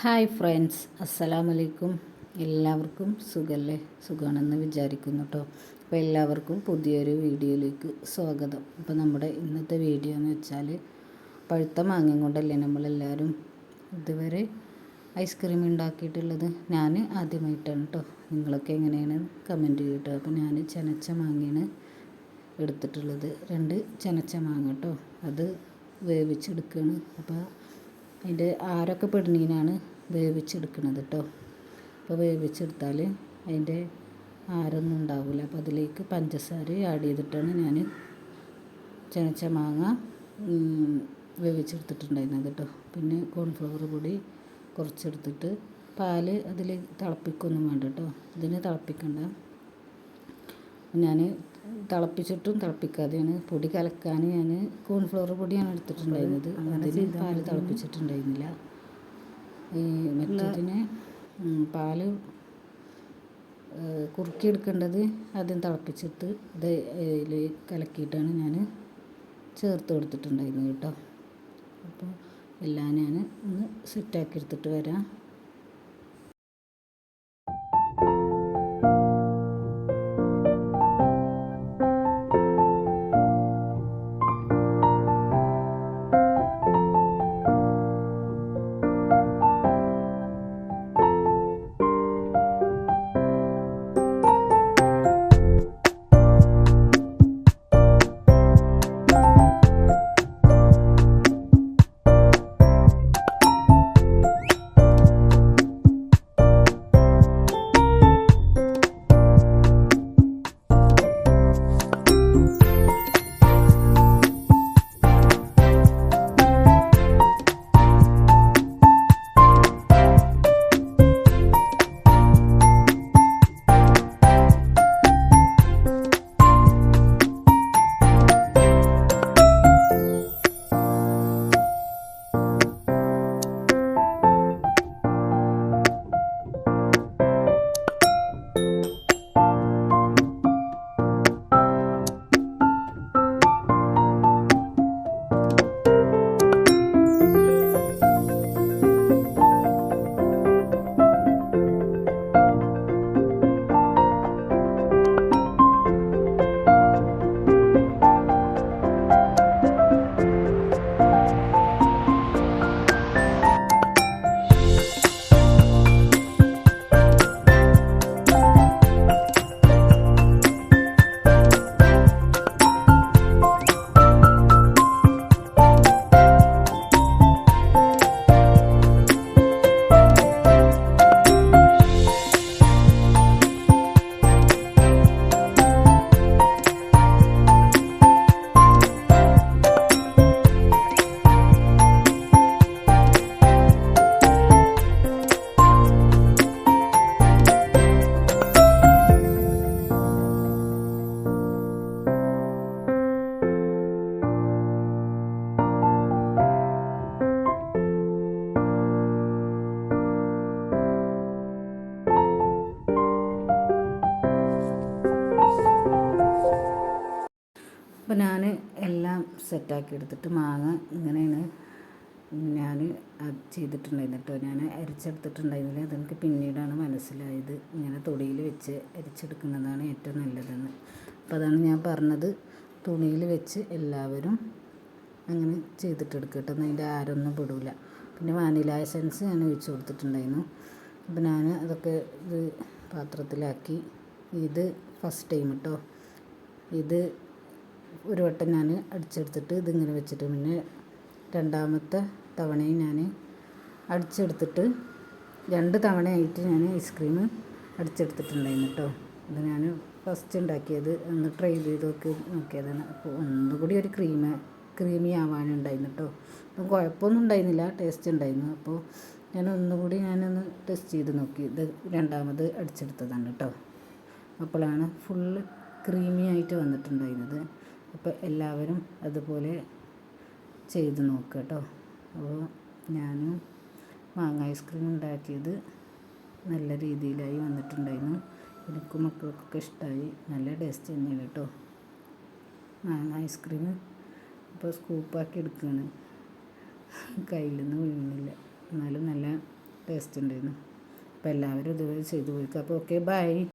Hi friends, അസ്സലാമലൈക്കും. എല്ലാവർക്കും സുഖമല്ലേ? സുഖമാണെന്ന് വിചാരിക്കുന്നു കേട്ടോ. അപ്പോൾ എല്ലാവർക്കും പുതിയൊരു വീഡിയോയിലേക്ക് സ്വാഗതം. അപ്പോൾ നമ്മുടെ ഇന്നത്തെ വീഡിയോ എന്ന് വെച്ചാൽ പഴുത്ത മാങ്ങ കൊണ്ടല്ലേ നമ്മളെല്ലാവരും ഇതുവരെ ഐസ്ക്രീം ഉണ്ടാക്കിയിട്ടുള്ളത്. ഞാൻ ആദ്യമായിട്ടാണ് കേട്ടോ. നിങ്ങളൊക്കെ എങ്ങനെയാണ് കമൻറ്റ് ചെയ്യട്ടോ. അപ്പോൾ ഞാൻ ചനച്ച മാങ്ങയാണ് എടുത്തിട്ടുള്ളത്. 2 ചനച്ച മാങ്ങ കേട്ടോ. അത് വേവിച്ചെടുക്കുകയാണ്. അപ്പോൾ അതിൻ്റെ ആരൊക്കെ പെടുന്നതിനാണ് വേവിച്ചെടുക്കുന്നത് കേട്ടോ. അപ്പോൾ വേവിച്ചെടുത്താൽ അതിൻ്റെ ആരൊന്നും ഉണ്ടാവില്ല. അപ്പോൾ അതിലേക്ക് പഞ്ചസാര ആഡ് ചെയ്തിട്ടാണ് ഞാൻ ചനച്ച മാങ്ങ വേവിച്ചെടുത്തിട്ടുണ്ടായിരുന്നത് കേട്ടോ. പിന്നെ കോൺഫ്ലവർ പൊടി കുറച്ചെടുത്തിട്ട് പാല് അതിൽ തിളപ്പിക്കൊന്നും വേണ്ട കേട്ടോ. ഇതിന് തിളപ്പിക്കണ്ട. ഞാൻ തിളപ്പിച്ചിട്ടും തിളപ്പിക്കാതെയാണ് പൊടി കലക്കാൻ ഞാൻ കോൺഫ്ലവർ പൊടിയാണ് എടുത്തിട്ടുണ്ടായിരുന്നത്. അതിന് പാല് തിളപ്പിച്ചിട്ടുണ്ടായിരുന്നില്ല. ഈ മറ്റേതിന് പാല് കുറുക്കിയെടുക്കേണ്ടത് ആദ്യം തിളപ്പിച്ചിട്ട് ഇത് ഇതിൽ കലക്കിയിട്ടാണ് ഞാൻ ചേർത്ത് കൊടുത്തിട്ടുണ്ടായിരുന്നത് കേട്ടോ. അപ്പോൾ എല്ലാം ഞാൻ ഒന്ന് സെറ്റാക്കി എടുത്തിട്ട് വരാം. അപ്പോൾ ഞാൻ എല്ലാം സെറ്റാക്കി എടുത്തിട്ട് മാങ്ങ ഇങ്ങനെയാണ് ഞാൻ ചെയ്തിട്ടുണ്ടായിരുന്നു കേട്ടോ. ഞാൻ അരിച്ചെടുത്തിട്ടുണ്ടായിരുന്നില്ല. അതെനിക്ക് പിന്നീടാണ് മനസ്സിലായത് ഇങ്ങനെ തൊടിയിൽ വെച്ച് അരിച്ചെടുക്കുന്നതാണ് ഏറ്റവും നല്ലതെന്ന്. അപ്പോൾ അതാണ് ഞാൻ പറഞ്ഞത്, തുണിയിൽ വെച്ച് എല്ലാവരും അങ്ങനെ ചെയ്തിട്ടെടുക്കുക കേട്ടോ. അതിൻ്റെ ആരൊന്നും പെടില്ല. പിന്നെ വാനില എസൻസ് ഞാൻ ഒഴിച്ച് കൊടുത്തിട്ടുണ്ടായിരുന്നു. അപ്പോൾ ഞാൻ അതൊക്കെ ഇത് പാത്രത്തിലാക്കി. ഇത് ഫസ്റ്റ് ടൈം കേട്ടോ. ഇത് ഒരു വട്ടം ഞാൻ അടിച്ചെടുത്തിട്ട് ഇതിങ്ങനെ വെച്ചിട്ട് പിന്നെ രണ്ടാമത്തെ തവണയും ഞാൻ അടിച്ചെടുത്തിട്ട് 2 തവണയായിട്ട് ഞാൻ ഐസ്ക്രീം അടിച്ചെടുത്തിട്ടുണ്ടായിരുന്നു കേട്ടോ. ഇത് ഞാൻ ഫസ്റ്റ് ഉണ്ടാക്കിയത് ഒന്ന് ട്രൈ ചെയ്ത് നോക്കിയതാണ്. അപ്പോൾ ഒന്നുകൂടി ഒരു ക്രീമി ആവാനുണ്ടായിരുന്നു കേട്ടോ. അപ്പം കുഴപ്പമൊന്നും ഉണ്ടായിരുന്നില്ല, ടേസ്റ്റ് ഉണ്ടായിരുന്നു. അപ്പോൾ ഞാൻ ഒന്നുകൂടി ഞാനൊന്ന് ടെസ്റ്റ് ചെയ്ത് നോക്കി. ഇത് രണ്ടാമത് അടിച്ചെടുത്തതാണ് കേട്ടോ. അപ്പോഴാണ് ഫുള്ള് ക്രീമി ആയിട്ട് വന്നിട്ടുണ്ടായിരുന്നത്. അപ്പോൾ എല്ലാവരും അതുപോലെ ചെയ്ത് നോക്കുക കേട്ടോ. അപ്പോൾ ഞാനും മാങ്ങ ഐസ്ക്രീം ഉണ്ടാക്കിയത് നല്ല രീതിയിലായി വന്നിട്ടുണ്ടായിരുന്നു. എനിക്കും മക്കൾക്കൊക്കെ ഇഷ്ടമായി. നല്ല ടേസ്റ്റ് തന്നെയാണ് കേട്ടോ മാങ്ങ ഐസ്ക്രീം. ഇപ്പോൾ സ്കൂപ്പാക്കി എടുക്കുകയാണ്, കയ്യിൽ നിന്ന് വീഴുന്നില്ല. എന്നാലും നല്ല ടേസ്റ്റ് ഉണ്ടായിരുന്നു. അപ്പോൾ എല്ലാവരും ഇതുവരെ ചെയ്ത് പോയിക്കുക. അപ്പോൾ ഓക്കെ, ബൈ.